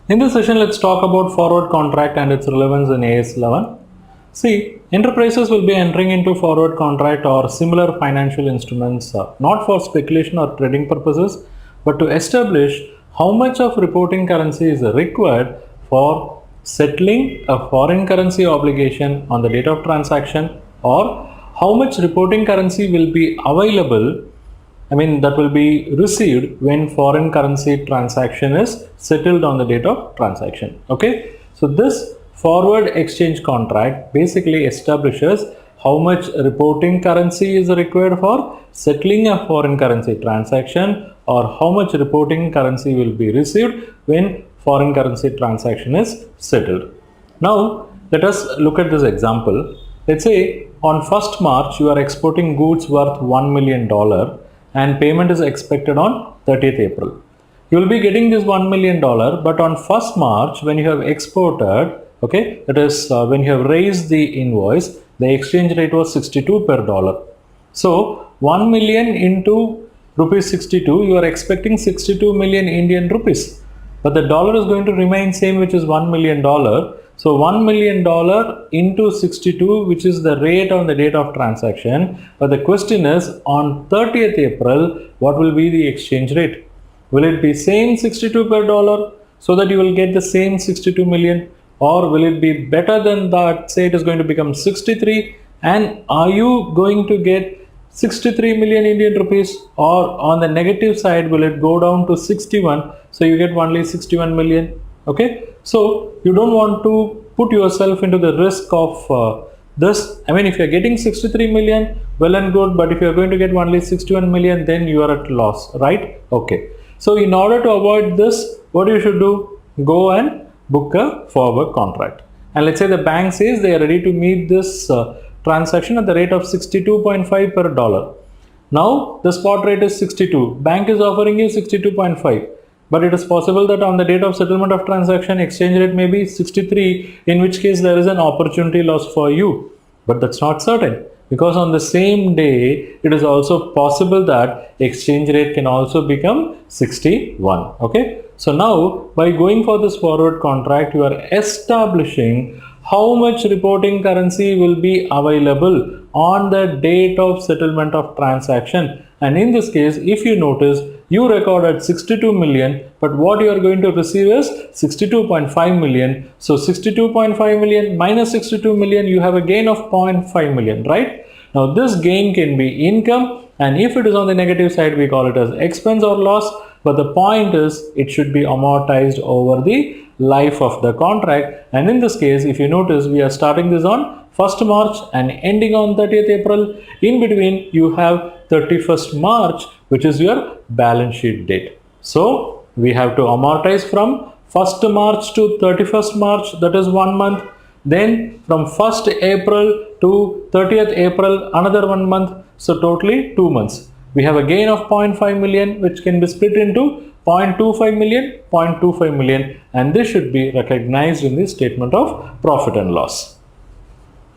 In this session, let's talk about forward contract and its relevance in AS 11. See, enterprises will be entering into forward contract or similar financial instruments not for speculation or trading purposes, but to establish how much of reporting currency is required for settling a foreign currency obligation on the date of transaction, or how much reporting currency will be available, that will be received when foreign currency transaction is settled on the date of transaction. Okay, so this forward exchange contract basically establishes how much reporting currency is required for settling a foreign currency transaction, or how much reporting currency will be received when foreign currency transaction is settled. Now let us look at this example. Let's say on 1st March you are exporting goods worth $1 million and payment is expected on 30th April. You will be getting this $1 million, but on 1st March when you have exported, okay, that is when you have raised the invoice, the exchange rate was 62 per dollar. So 1 million into rupees 62, you are expecting 62 million Indian rupees, but the dollar is going to remain same, which is $1 million. So $1 million into 62, which is the rate on the date of transaction. But the question is, on 30th April, what will be the exchange rate? Will it be same 62 per dollar so that you will get the same 62 million? Or will it be better than that? Say it is going to become 63. And are you going to get 63 million Indian rupees? Or on the negative side, will it go down to 61? So you get only 61 million. Okay, so you don't want to put yourself into the risk of this. If you're getting 63 million, well and good, but if you're going to get only 61 million, then you are at loss, right? Okay, so in order to avoid this, what you should do? Go and book a forward contract. And let's say the bank says they are ready to meet this transaction at the rate of 62.5 per dollar. Now the spot rate is 62. Bank is offering you 62.5. But it is possible that on the date of settlement of transaction, exchange rate may be 63, in which case there is an opportunity loss for you. But that's not certain, because on the same day, it is also possible that exchange rate can also become 61. Okay. So now by going for this forward contract, you are establishing how much reporting currency will be available on the date of settlement of transaction. And in this case, if you notice, you recorded 62 million, but what you are going to receive is 62.5 million. So 62.5 million minus 62 million, you have a gain of 0.5 million, right? Now this gain can be income, and if it is on the negative side, we call it as expense or loss. But the point is, it should be amortized over the life of the contract. And in this case, if you notice, we are starting this on 1st March and ending on 30th April. In between, you have 31st March, which is your balance sheet date. So we have to amortize from 1st March to 31st March, that is 1 month. Then from 1st April to 30th April, another 1 month. So totally 2 months. We have a gain of 0.5 million, which can be split into 0.25 million, 0.25 million, and this should be recognized in the statement of profit and loss.